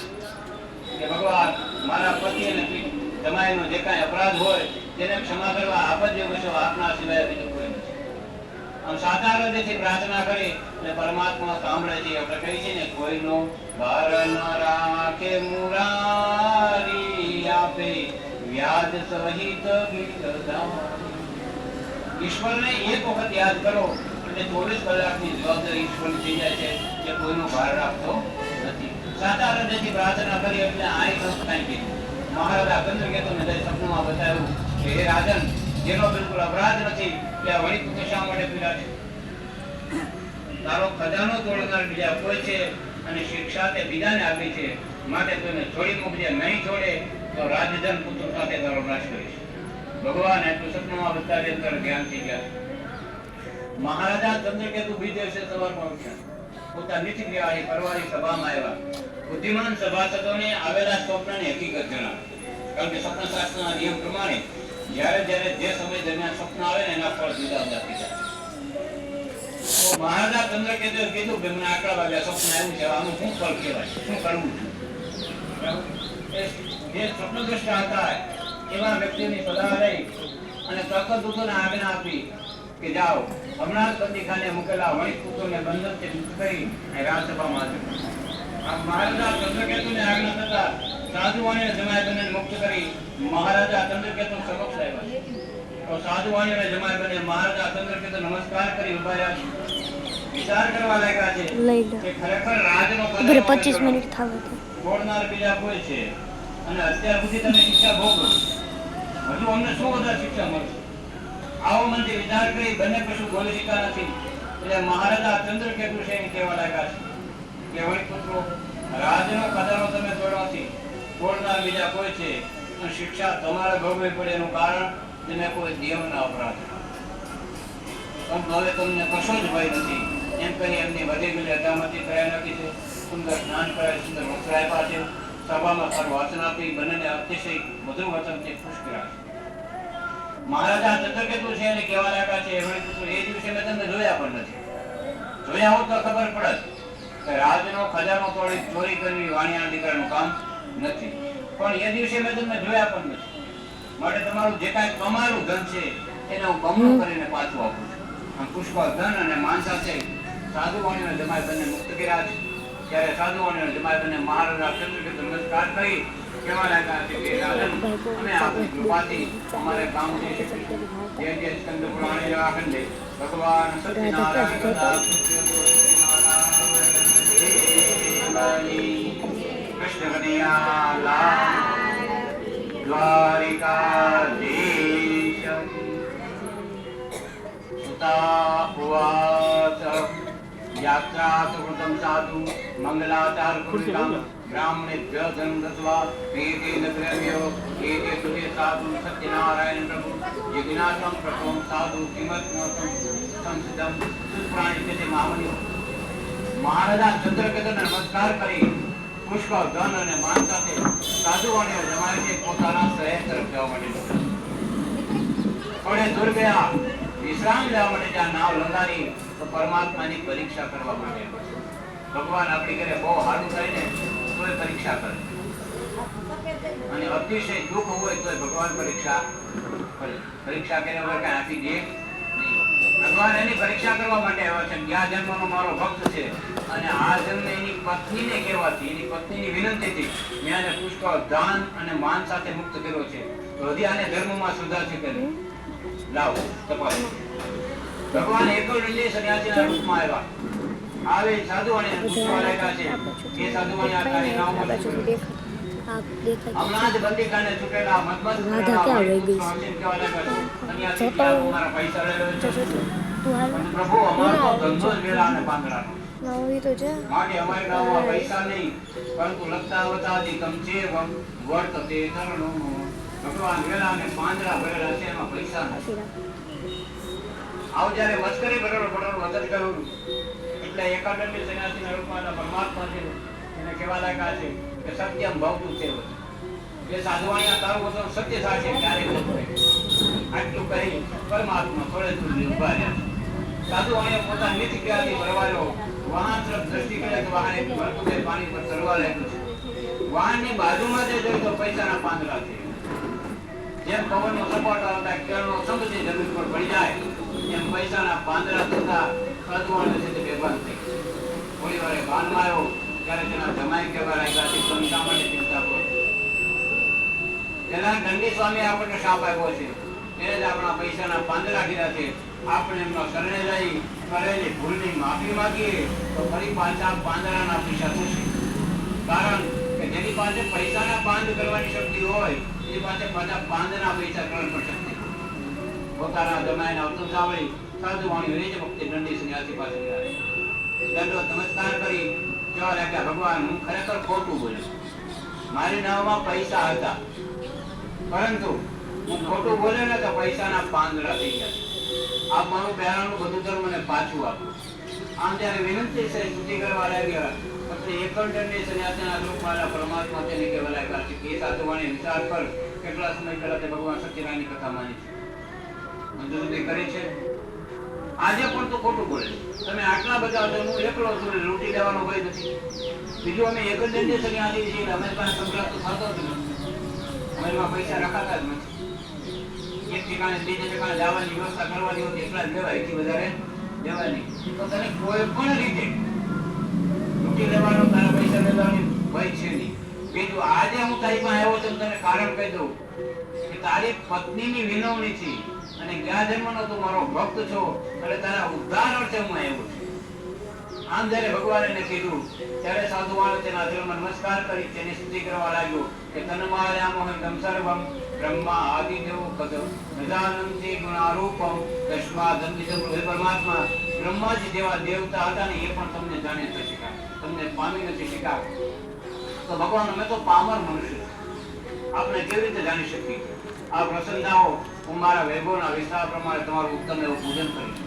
કે ભગવાન મારા પતિ અને જમાઈનો જે કાંઈ અપરાધ હોય તેને ક્ષમા કરવા આપ જ યોગ્ય આપના સિવાય બીજું કોઈ નથી. આમ સાદા હૃદયથી પ્રાર્થના કરી અને પરમાત્મા સાંભળે છે. આપણે કહી છે ને, કોઈનો ભાર ન રાખે મુરારી આપે વ્યાજ સહિત ઈશ્વરને એક વખત યાદ કરો એટલે 24 કલાકની જવાબદારી ઈશ્વરની થઈ જાય છે જે કોઈનો ભાર રાખતો નથી. સાદા હૃદયથી પ્રાર્થના કરી એટલે આઈ ન કાંઈ કીધું. મહારાજા ચંદ્રકેતુને જઈ સપનામાં બતાવ્યું કે હે રાજન, જેનો બિલકુલ અપરાધ નથી તે આ વણિકપુત્ર શા માટે પીડા છે? તારો ખજાનો તોડનાર બીજા કોઈ છે અને શિક્ષા તે બીજાને આપી છે, માટે તેને છોડી મૂકજે. નહીં છોડે તો રાજજન પુત્ર સાથે તારો નાશ કરીશ. ભગવાન એટલું સપનામાં બતાવી અંતર ધ્યાન થઈ ગયા. મહારાજા ચંદ્રકેતુ બીજે દિવસે સવારમાં ઉઠ્યા, પોતાની નીતિક્રિયાની પરવારી સભામાં આવ્યા. બુદ્ધિમાન સભાસદોને આવેલા સ્વપ્નની હકીકત જણાવી. કારણ કે સ્વપ્નશાસ્ત્રના નિયમ પ્રમાણે જ્યારે જ્યારે જે સમય દરમિયાન સ્વપ્ન આવે ને એના ફળ જુદા જુદા થઈ જાય. તો મહારાજા ચંદ્રકેતુએ કીધું કે મને આટલા વાગ્યા સ્વપ્ન આવ્યું છે, આનું શું ફળ કહેવાય, શું કરવું? જે સ્વપ્નદ્રષ્ટા હતા એવા વ્યક્તિની સલાહ લઈ અને પ્રકટદૂતોને આજ્ઞા આપી કે જાઓ, હમણાં જ બંદીખાને મૂકેલા વણિકપુત્રોને બંધનથી મુક્ત કરી રાજસભામાં આવ્યો. મહારાજા ચંદ્રકેતુને આજ્ઞા થતા સાધુવાણીને જમાઈબંધને મુક્ત કરી મહારાજા ચંદ્રકેતુ સમક્ષ આવ્યા. તો સાધુવાણીને જમાઈબંધે મહારાજા ચંદ્રકેતુ નમસ્કાર કરી ઉભા રહ્યા. વિચાર કરવા લાગ્યા છે કે ખરેખર રાજનો 25 મિનિટ થાવ છોડનાર બીજા કોઈ છે અને અત્યાર સુધી તમે શિક્ષા ભોગવો, હજુ અમને શું વધારે શિક્ષા મળશે? આવો મનથી વિચાર કરી બંને કશું બોલી શક્યા નથી. એટલે મહારાજા ચંદ્રકેતુ છે એમ કહેવા લાગ્યા છે કે વણિકપુત્રો, રાજનો ખજાનો તમે તોડવાથી તોડનાર બીજા કોઈ છે અને શિક્ષા તમારે ભોગવવી પડે એનું કારણ તમે કોઈ દેવના અપરાધ. પણ હવે તમને કશો જ ભય નથી એમ કહી એમની વધી ગયેલી અદામતી કરાવી નાખી છે. સુંદર સ્નાન કરાવી, સુંદર વસ્ત્ર આપ્યા છે. સભામાં સર વચન આપી બંનેને અતિશય મધુર વચનથી ખુશ કર્યા છે. મહારાજા ચંદ્રકેતુ છે એને કહેવા લાગ્યા છે એમણે પૂછ્યું એ દિવસે મેં તમને જોયા પણ નથી. જોયા હોત તો ખબર પડત કે રાજનો ખજાનો તોડી ચોરી કરવી વાણિયાના દીકરાનું કામ નથી. પણ એ દિવસે મેં તમને જોયા પણ નથી. માટે તમારું જે કાંઈ કમાયેલું ધન છે એને હું બમણું કરીને પાછું આપું છું. આમ પુષ્કળ ધન અને માન સાથે સાધુ વાણીઓને જમાઈ બંને મુક્ત કર્યા છે. ત્યારે સાધુ વાણીઓને જમાઈ બંને મહારાજા ચંદ્રકેતુ નમસ્કાર કરી કહેવા લાગ્યા છે કે રાજન અમે આપની કૃપાથી અમારે કામ થઈ શકે. જે સ્કંદ પુરાણી રાખંડે ભગવાન સત્યનારાયણ કૃષ્ણ કનૈયા લાલ દ્વારિકાધીશ સુતા ઉવાચ યાત્રા સુકૃતમ સાધુ મંગલાચાર કુલિકામ બ્રાહ્મણેભ્ય ધન દત્વા એતે દ્રવ્યો એતે સુતે સાધુ સત્યનારાયણ પ્રભુ યજ્ઞાસમ પ્રથમ સાધુ કિમત્મ સંસિદમ સુપ્રાણી તે મહામનિ મહારાજા ચંદ્રકેતુને નમસ્કાર કરી પુષ્કળ ધન અને માન સાથે સાધુઓને જમાવી છે પોતાના શહેર તરફ જવા માટે થોડે દૂર ગયા વિશ્રામ લેવા માટે જ્યાં નાવ લંગારી તો પરમાત્માની પરીક્ષા કરવા માટે ભગવાન આપણી ઘરે બહુ સારું થાય ને તોય પરીક્ષા કરે અને અતિશય દુઃખ હોય તો ભગવાન પરીક્ષા કરે. પરીક્ષા કર્યા વગર કઈ આપી દે નહીં. ભગવાન એની પરીક્ષા કરવા માટે આવ્યા છે. ગયા જન્મનો મારો ભક્ત છે અને આ જન્મ એની પત્નીને કહેવાથી એની પત્નીની વિનંતીથી મેં આને પુષ્કળ દાન અને માન સાથે મુક્ત કર્યો છે. તો હજી આને ધર્મમાં સુધાર છે કે નહીં? લાવો તપાસ. ભગવાન એકલદંડી સન્યાસીના રૂપમાં આવ્યા. આવે સાધુઓને પૂછવા લાગ્યા છે કે સાધુઓને આ તારી નામમાં શું હમણાં જ બંદીખાને છૂટેલા મતમત મારા પૈસા લઈ લો છે. પ્રભુ અમારો તો ધંધો જ વેલા અને પાંદડાનો માટે અમારી નામમાં પૈસા નહીં પરંતુ લખતા વતાથી કમચેવમ વર્તતે તરણો. ભગવાન વેલા અને પાંદડા ભરેલા છે એમાં પૈસા નથી. આવ જ્યારે મસ્કરી ભરેલો વચન કહ્યું એટલે એકાદંડી સન્યાસીના રૂપમાં પરમાત્મા છે એને કહેવા લાગ્યા છે કે સત્યમ ભવતું છે. જે સાધુવાણીયા તારું વચન સત્ય થશે ત્યારે આટલું કહી પરમાત્મા થોડે દૂર ઉભા રહ્યા. સાધુવાણીયા પોતાની નીતિ ક્રિયાથી ભરવાયો વાહન તરફ દ્રષ્ટિ કરે તો વાહન એક ભરતું પાણી પર તરવા લાગ્યું છે. વાહનની બાજુમાં જે જોયું તો પૈસાના પાંદડા છે. જેમ પવનનો સપાટો આવતા કેળનો સંગ જે જમીન પર પડી જાય એમ પૈસાના પાંદડા થતા સાધુવાણીઓ છે તે બેભાન થઈ. થોડી વારે ભાનમાં આવ્યો ત્યારે તેના જમાઈ કહેવા લાગ્યા છે તમે શા માટે ચિંતા કરો? તેના દંડી સ્વામી આપણને શાપ આપ્યો છે તેને જ આપણા પૈસાના પાંદડા કર્યા છે. આપણે એમનો શરણે જઈ કરેલી ભૂલની માફી માંગીએ તો ફરી પાછા પાંદડાના પૈસા થશે. કારણ કે જેની પાસે પૈસાના પાંદ કરવાની શક્તિ હોય એની પાસે પાછા પાંદના પૈસા કરવાની પણ શક્તિ. પોતાના જમાઈને અવતું સાંભળી સાધુવાણી રેજ વખતે દંડી સન્યાસી પાસે ગયા. દંડવત નમસ્કાર કરી કહેવા લાગ્યા ભગવાન હું ખરેખર ખોટું બોલ્યો. મારી નામમાં પૈસા હતા પરંતુ હું ખોટું બોલ્યો ને તો પૈસાના પાંદડા થઈ ગયા. આપ મારું પહેલાનું બધું ધર્મ મને પાછું આપો. આમ ત્યારે વિનંતી છે સ્તુતિ કરવા લાગ્યા પછી એકલદંડી સન્યાસીના રૂપવાળા પરમાત્મા તેને કહેવા લાગ્યા છે કે સાધુવાણી વિચાર પર કેટલા સમય પહેલા તે ભગવાન સત્યનારાયણની કથા માની છે મંજૂરી કરી છે. આજે પણ તો ખોટું બોલે. તમે આટલા બધા હું એકલો છું લૂંટી લેવાનો ભય નથી. બીજું અમે એકલદંડી સન્યાસી છીએ અમે પાસે સંગ્રહ તો થતો જ નથી. અમારીમાં પૈસા રખાતા જ નથી. એક ઠેકાણે બીજે ઠેકાણે જવાની વ્યવસ્થા કરવાની હોતી એટલા જ લેવાય એથી વધારે લેવાય નહીં. તો તને કોઈ પણ રીતે લૂંટી લેવાનો તારા પૈસા લેવાની ભય છે નહીં. બીજું આજે હું તારી પાસે આવ્યો છું તને કારણ કહી દઉં કે તારી પત્નીની વિનવણીથી અને ગયા જન્મનો તું મારો ભક્ત છો એટલે તારા ઉદ્ધાર અર્થે હું આવ્યો છું. આમ જ્યારે ભગવાન એને કીધું ત્યારે સાધુવાણે તેના ધર્મમાં નમસ્કાર કરી તેની સ્તુતિ કરવા લાગ્યો કે તન્માયામોહમ સર્વમ બ્રહ્મા આદિદેવ કદ નજાનંતિ ગુણારૂપમ તસ્માદંતિતમ હે પરમાત્મા બ્રહ્માજી જેવા દેવતા હતા ને એ પણ તમને જાણી નથી શક્યા, તમને પામી નથી શક્યા. તો ભગવાન અમે તો પામર મનુષ્ય આપણે કેવી રીતે જાણી શકીએ? આ પ્રસન્નાઓ હું મારા વૈભવના વિસ્તાર પ્રમાણે તમારું ઉત્તમ એવું પૂજન કરીશ.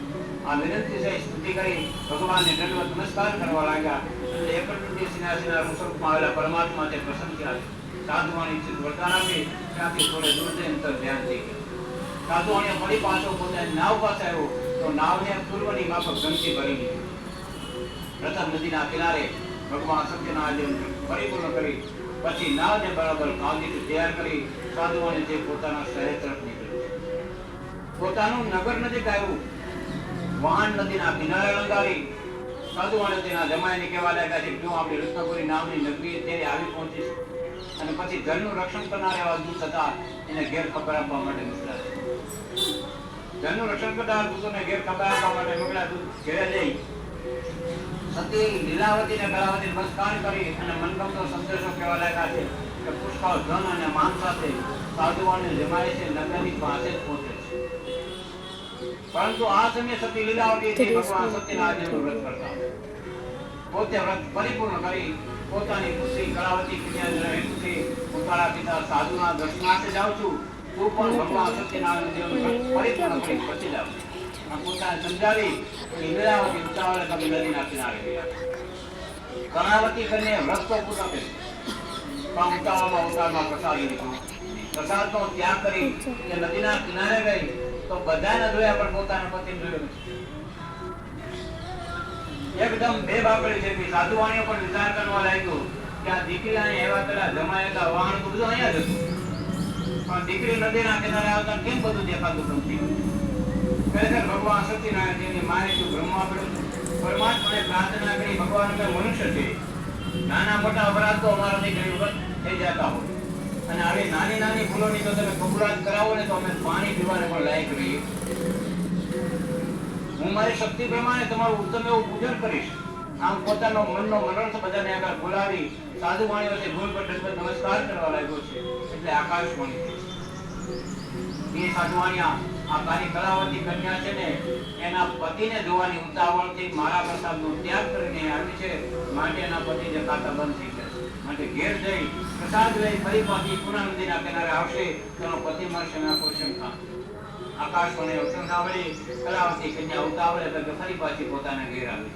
આ વિનંતી છે સ્તુતિ કરી ભગવાનને દંડવત નમસ્કાર કરવા લાગ્યા. એટલે એકત્રીસ સિંહાસનના સ્વરૂપમાં આવેલા પરમાત્મા તે પ્રસન્ન થયા છે. સાધુવાણી છે વરદાન આપી ત્યાંથી થોડે દૂર જઈને તરફ ધ્યાન થઈ ગયા. સાધુવાણીએ ફરી પાછો પોતાની નાવ પાસે આવ્યો તો નાવને પૂર્વની માફક ગંદકી ભરી લીધી. પ્રથમ નદીના કિનારે ભગવાન સત્યનારાયણ પરિપૂર્ણ કરી પછી નાવને બરાબર કાંદીથી તૈયાર કરી સાધુવાણી જે પોતાના શહેર તરફ નીકળ્યું. પોતાનું નગર નજીક આવ્યું. વાહન નદીના કિનારે લંગાવી સાધુવાણી તેના જમાઈને કહેવા લાગ્યા છે કે જો આપણી રત્નપુરી નામની નગરી તેની આવી પહોંચી છે અને પછી જળનું રક્ષણ કરનાર એવા દૂત હતા એને ઘેર ખબર આપવા માટે મોકલ્યા છે. જળનું રક્ષણ કરનાર દૂતોને ઘેર ખબર આપવા માટે મોકલ્યા. દૂત ઘેરે જઈ સતી લીલાવતીને કલાવતી નમસ્કાર કરી અને મનગમતો સંદેશો કહેવા લાગ્યા છે કે પુષ્કળ ધન અને માન સાથે સાધુવાણી જમાય છે નગરની પાસે જ પહોંચે છે. પરંતુ આ સમયે સતી લીલાવતી ભગવાન સત્યનારાયણનું વ્રત કરતા પોતે વ્રત પરિપૂર્ણ કરી પોતાની ખુશી કળાવતી કન્યા હેતુથી પોતાના પિતા સાધુના દર્શનાર્થે જાઉં છું. તું પણ ભગવાન સત્યનારાયણ દેવનું વ્રત પરિપૂર્ણ કરી પછી જાવ. પોતાને સમજાવી લીલાવતી ઉતાવળે કવિ નદીના કિનારે ગયા. કળાવતી કન્યાએ વ્રત તો પૂર્ણ કર્યું પણ ઉતાવળમાં પ્રસાદી લીધો. પ્રસાદનો ત્યાગ કરી એ નદીના કિનારે ગઈ તો બધાને જોયા પણ પોતાના પતિને જોયો નથી. એકદમ બે બાપડી જેવી સાધુવાણીઓ પણ વિચાર કરવા લાગ્યો કે આ દીકરીને એવા પેલા જમાયેલા વાહન તો બધું અહીંયા જ હતું પણ દીકરી નદીના કિનારે આવતા કેમ બધું દેખાતું નથી. ખરેખર ભગવાન સત્યનારાયણની માને જો બ્રહ્મા પડ્યું પરમાત્માને પ્રાર્થના કરી ભગવાન અમે મનુષ્ય છે નાના મોટા અપરાધ તો અમારા દીકરી ઉપર થઈ જતા હોય અને આવી નાની નાની ભૂલોની તો તમે કબૂલાત કરાવો ને તો અમે પાણી પીવાને પણ લાયક રહીએ. હું મારી શક્તિ પ્રમાણે તમારું ઉત્તમ એવું પૂજન કરીશ. આમ પોતાનો મનનો મનોરથ બધાને આગળ બોલાવી સાધુવાણીઓ છે ભૂલ પર નમસ્કાર કરવા લાગ્યો છે એટલે આકાશવાણી એ સાધુવાણીયા આ તારી કલાવતી કન્યા છે ને એના પતિને જોવાની ઉતાવળથી મારા પ્રસાદનો ત્યાગ કરીને આવી છે માટે એના પતિ જે ખાતા બંધ થઈ જશે માટે ઘેર જઈ પ્રસાદ લઈ ફરી પાછી પૂર્ણા નદીના કિનારે આવશે તેનો પતિ મળશે ના કોઈ શંકા. આકાશવાણી અવસર સાંભળી કલાવતી કન્યા ઉતાવળે એટલે ફરી પાછી પોતાના ઘેર આવી.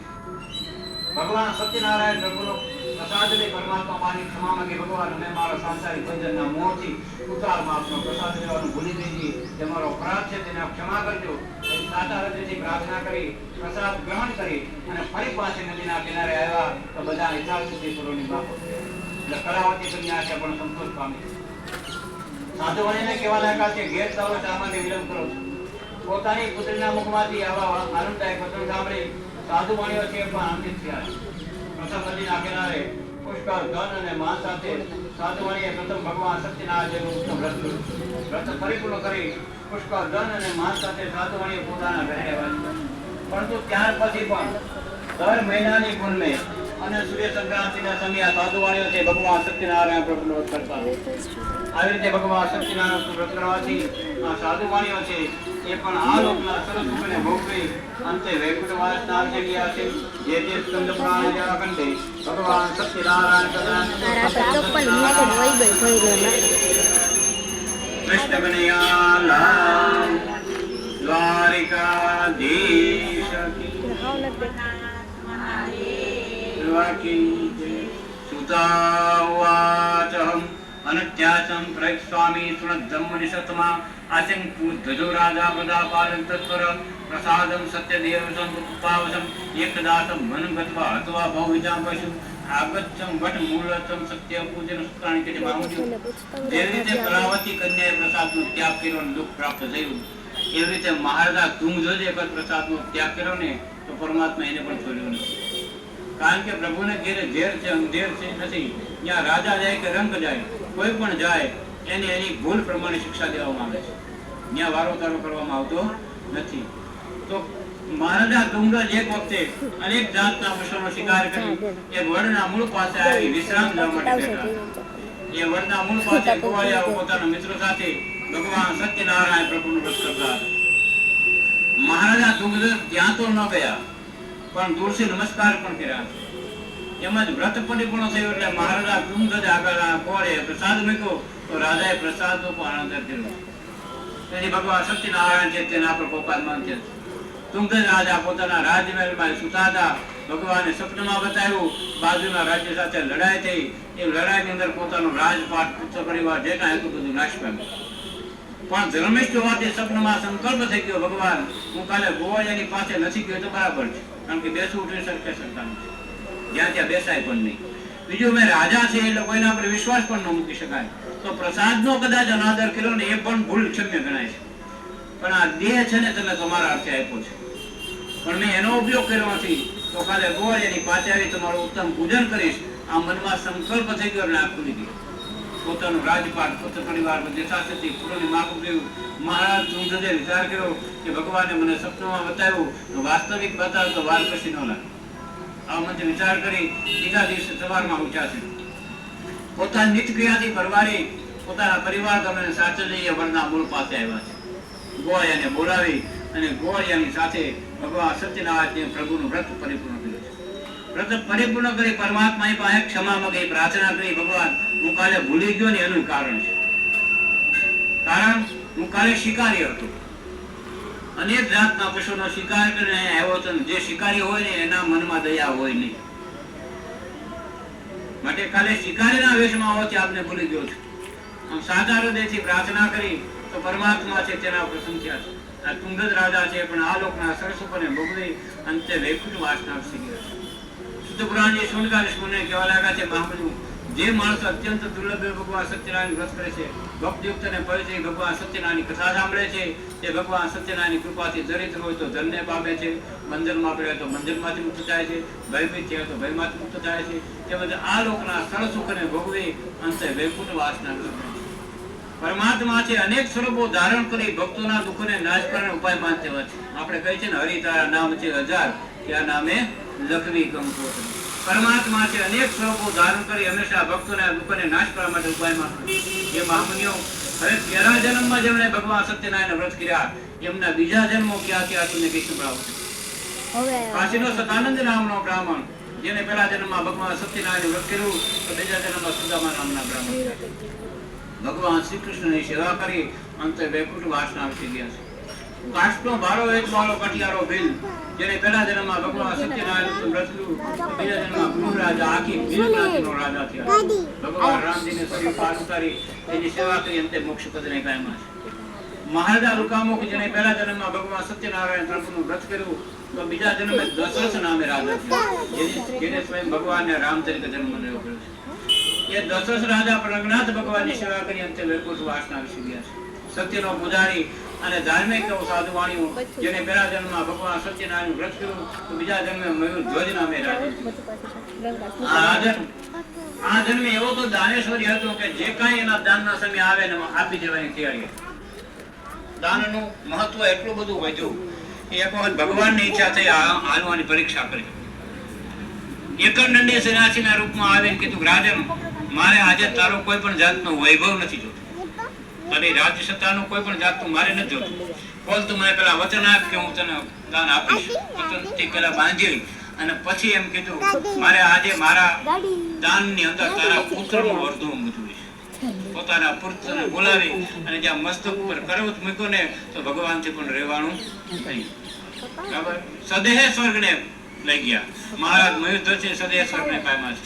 ભગવાન સત્યનારાયણ પ્રભુનો પ્રસાદ લઈ પરમાત્મા પાણી ક્ષમા માંગી ભગવાન મેં મારા સાંસારિક ભજનના મોહથી ઉતારમાં આપનો પ્રસાદ લેવાનું ભૂલી દીધી જે મારો અપરાધ છે તેને ક્ષમા કરજો. સાચા હૃદયથી પ્રાર્થના કરી પ્રસાદ ગ્રહણ કરી અને ફરી પાછી નદીના કિનારે આવ્યા તો બધા હિસાબ સુધી પૂરોની બાબત એટલે કલાવતી કન્યા છે પણ સંતોષ પામી. સાધુવાણીને કહેવા લાગ્યા છે ઘેર ચાલો શા માટે વિલંબ કરો છો. પોતાની પુત્રીના મુખમાંથી આવા આનંદદાયક વચન સાંભળી સાધુવાણીઓ છે પણ આનંદિત થયા. પ્રથમ નદીના કિનારે પુષ્કળ ધન અને માન સાથે સાધુવાણીએ પ્રથમ ભગવાન સત્યનારાયણનું ઉત્તમ વ્રત કર્યું. વ્રત પરિપૂર્ણ કરી પુષ્કળ ધન અને માન સાથે સાધુવાણીએ પોતાના ઘરે આવ્યા. પરંતુ ત્યાર પછી પણ દર મહિનાની પૂનમે અને સૂર્ય સંક્રાંતિના સમયે સાધુવાણીઓ છે ભગવાન સત્યનારાયણ પ્રભુનો વ્રત કરતા. આવી રીતે ભગવાન સત્યનારાયણ વ્રત કરવાથી આ સાધુવાણીઓ છે એ પણ આ લોકના સરસ સુખને ભોગવી અંતે વૈકુંઠવાસ નામ છે ગયા છે. જે જે સ્કંદ પુરાણ જેવા કંઠે ભગવાન સત્યનારાયણ કૃષ્ણ કનૈયા દ્વારિકાધીશ સુતાવાચહં અનત્યાસં પ્રૈક્ષામી સુનદ્ધમ્મનિષત્મા આસં પૂજ્ધજો રાજા પ્રદાપાલં તત્પર પ્રસાદં સત્યદેવસં ઉપાવસં એકદાસં મનગત્વા હત્વા ભવવિજાં પશુ આગચ્છં વટ મૂળતં સત્ય પૂજન સૂત્રાણી કે મામુજુ. જેવી રીતે કલાવતી કન્યાએ પ્રસાદનો ત્યાગ કર્યો અને દુઃખ પ્રાપ્ત થયું એવી રીતે મહારાજા તુંગધ્વજે પણ પ્રસાદનો ત્યાગ કર્યો ને તો પરમાત્મા એને પણ છોડ્યો નથી. કારણ કે પ્રભુને ઘેરે ઝેર છે અંધેર છે નથી. જ્યાં રાજા જાય કે રંગ જાય કોઈ પણ જાય એને એની ભૂલ પ્રમાણે શિક્ષા દેવામાં આવે છે. ત્યાં વારો તારો કરવામાં આવતો નથી. તો મહારાજા તુંગજ એક વખતે અનેક જાતના પશુઓનો શિકાર કરી એ વડના મૂળ પાસે આવી વિશ્રામ લેવા માટે બેઠા. એ વડના મૂળ પાસે કુવાડિયાઓ પોતાના મિત્રો સાથે ભગવાન સત્યનારાયણ પ્રભુનું વ્રત કરતા હતા. મહારાજા તુંગજ ત્યાં તો ન ગયા પણ દૂરથી નમસ્કાર પણ કર્યા. એમાં વ્રત પરિપૂર્ણ થયું એટલે મહારાજા તુંગજ આગળ કોળે પ્રસાદ મૂક્યો તો રાજાએ પ્રસાદનો પણ આનંદ કર્યો. તેથી ભગવાન સત્યનારાયણ છે તેના પર કોપાદમાન છે. તુંગજ રાજા પોતાના રાજમહેલમાં સુતા હતા ભગવાને સપનામાં બતાવ્યું બાજુના રાજ્ય સાથે લડાઈ થઈ. એ લડાઈની અંદર પોતાનો રાજપાટ પુત્ર પરિવાર જે કાંઈ હતું બધું નાશ પામ્યું. પણ ધર્મિષ્ઠ હોવાથી સપનામાં સંકલ્પ થઈ ગયો, ભગવાન હું કાલે ગોવાળિયાની પાસે નથી ગયો તો બરાબર છે, કારણ કે બેસવું ઉઠી શકે શકતા નથી, જ્યાં ત્યાં બેસાય પણ નહીં. બીજું મેં રાજા છે એટલે કોઈના પર વિશ્વાસ પણ ન મૂકી શકાય, તો પ્રસાદનો કદાચ અનાદર કર્યો ને એ પણ ભૂલ ક્ષમ્ય ગણાય છે. પણ આ દેહ છે ને તમે તમારા અર્થે આપ્યો છે, પણ મેં એનો ઉપયોગ કર્યો નથી, તો કાલે ગોવાળિયાની પાસે આવી તમારું ઉત્તમ પૂજન કરીશ. આ મનમાં સંકલ્પ થઈ ગયો અને આ ખુલી ગયો. પોતાનું રાજપાટ પુત્ર પરિવાર યથાશક્તિ પૂરોની માફક રહ્યું. મહારાજ તુંગધે વિચાર કર્યો કે ભગવાને મને સપનામાં બતાવ્યું, વાસ્તવિક બતાવ્યું તો વાર કશી ન લાગે. આ મને વિચાર કરી બીજા દિવસે સવારમાં ઉઠ્યા છે. પોતાની નિત્યક્રિયાથી પરવારી પોતાના પરિવાર ગમે સાથે લઈ વડના મૂળ પાસે આવ્યા છે. ગોવાળિયાને બોલાવી અને ગોવાળિયાની સાથે ભગવાન સત્યનારાયણ પ્રભુનું વ્રત પરિપૂર્ણ કર્યું છે. વ્રત પરિપૂર્ણ કરી પરમાત્મા પાસે ક્ષમા માંગી, પ્રાર્થના કરી, ભગવાન હું કાલે ભૂલી ગયો ને એનું કારણ છે. કારણ હું કાલે શિકારી હતો, અનેક જાતના પશુનો શિકાર કરીને આવ્યો હતો. જે શિકારી હોય ને એના મનમાં દયા હોય નહીં, માટે કાલે શિકારીના વેશમાં હોવાથી આપને ભૂલી ગયો છું. આમ સાદા હૃદયથી પ્રાર્થના કરી તો પરમાત્મા છે તેના પ્રસન્ન થયા છે. આ તુંગધ રાજા છે પણ આ લોકના સરસ ઉપરને ભોગવી અંતે વૈકુંઠ વાસના આપી ગયા છે. શુદ્ધ પુરાણજી સુનકારીશ મને કહેવા લાગ્યા છે, મહાપ્રભુ જે માણસ અત્યંત દુર્લભ ભગવાન સત્યનારાયણ વ્રત કરે છે, ભક્તિયુક્ત અને પવિત્ર ભગવાન સત્યનારાયણની કથા સાંભળે છે, તે ભગવાન સત્યનારાયણની કૃપાથી દરિદ્ર હોય તો ધનને પામે છે, બંધનમાં પડે તો બંધનમાંથી મુક્ત થાય છે, ભયભીત થયા તો ભયમાંથી મુક્ત થાય છે. તેમજ આ લોકના સરળ સુખને ભોગવી અંતે વૈકુંઠ વાસના કરે છે. પરમાત્મા છે અનેક સ્વરૂપો ધારણ કરી ભક્તોના દુઃખોને નાશ કરવાનો ઉપાય માનતે હોય છે. આપણે કહીએ છીએ ને હરિ તારા નામ છે 1000, ત્યાં નામે લખવી કંકોત્રી. પરમાત્મા છે અનેક સ્વરૂપો ધારણ કરી હંમેશા ભક્તોના દુઃખોને નાશ કરવા માટે ઉપાય માંગે. જે મહામુનિઓ હવે 11 જન્મમાં જેમણે ભગવાન સત્યનારાયણ વ્રત કર્યા એમના બીજા જન્મો ક્યાં ક્યાં તમને કઈ સંભળાવું. કાશીનો સતાનંદ નામનો બ્રાહ્મણ જેને પહેલા જન્મમાં ભગવાન સત્યનારાયણ વ્રત કર્યું તો બીજા જન્મમાં સુદામા નામના બ્રાહ્મણ ભગવાન શ્રી કૃષ્ણની સેવા કરી અંતે વૈકુંઠ વાસના આપી ગયા છે. કાષ્ટનો બારો એક બારો કટિયારો ભીલ જેને પહેલા જન્મમાં ભગવાન સત્યનારાયણ વ્રત કર્યું, બીજા જન્મમાં ગૃહ રાજા આખી ભીલ જ્ઞાતિનો રાજા થયા. ભગવાન રામજીને શરીર પાર ઉતારી તેની સેવા કરી અંતે મોક્ષ પદને પામ્યા છે. મહારાજા લુકામુખ જેને પહેલા જન્મમાં ભગવાન સત્યનારાયણ પ્રભુનું વ્રત કર્યું તો બીજા જન્મે દશરથ નામે રાજા થયા, જેને સ્વયં ભગવાનને રામ તરીકે જન્મ લેવો પડ્યો છે. એ દશરથ રાજા પ્રજ્ઞાત ભગવાનની સેવા કરી અંતે વૈકુંઠ વાસના વિશે ગયા છે. સત્યનો પૂજારી અને ધાર્મિક સાધુવાણીઓ જેને પહેલા જન્મમાં ભગવાન સત્યનારાયણ વ્રત કર્યું તો બીજા જન્મે મયુર ધ્વજ નામે રાજા. આ જન્મે એવો તો દાનેશ્વરી હતો કે જે કાંઈ એના દાનના સમય આવે ને આપી દેવાની તૈયારી. દાનનું મહત્વ એટલું બધું વધ્યું કે એક વખત ભગવાનની ઈચ્છા થઈ હાલવાની પરીક્ષા કરી. એકંદંડી સન્યાસીના રૂપમાં આવીને કીધું, રાજન મારે આજે તારો કોઈ પણ જાતનો વૈભવ નથી જોતો, તારી રાજ્ય સત્તાનું કોઈ પણ જાતનું મારે નથી જોતું. બોલ તું મને પેલા વચન આપ કે હું તને દાન આપીશ. વચનથી પેલા બાંધી અને પછી એમ કીધું, મારે આજે મારા દાનની અંદર તારા પુત્રનું અર્ધું મૂકવીશ. પોતાના પુત્રને બોલાવી અને જ્યાં મસ્તક ઉપર કરવત મૂક્યો ને તો ભગવાનથી પણ રહેવાનું થઈ. બરાબર સદેહ સ્વર્ગને લઈ ગયા. મહારાજ મયુરધ્વજ સદેહ સ્વર્ગને પામ્યા છે.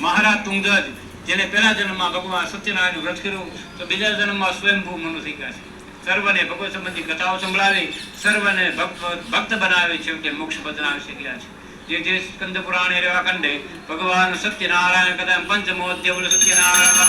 મહારાજ તુંગધ્વજ જેને પહેલા જન્મમાં ભગવાન સત્યનારાયણ વ્રત કર્યું તો બીજા જન્મમાં સ્વયંભૂ મનુ થઈ ગયા છે. સર્વને ભગવત સંબંધી કથાઓ સંભળાવી, સર્વને ભક્ત બનાવી છે કે મોક્ષ બનાવી શક્યા છે. જે સ્કંદ પુરાણે રેવા કંડે ભગવાન સત્યનારાયણ કદમ પંચમો અધ્યાય સત્યનારાયણ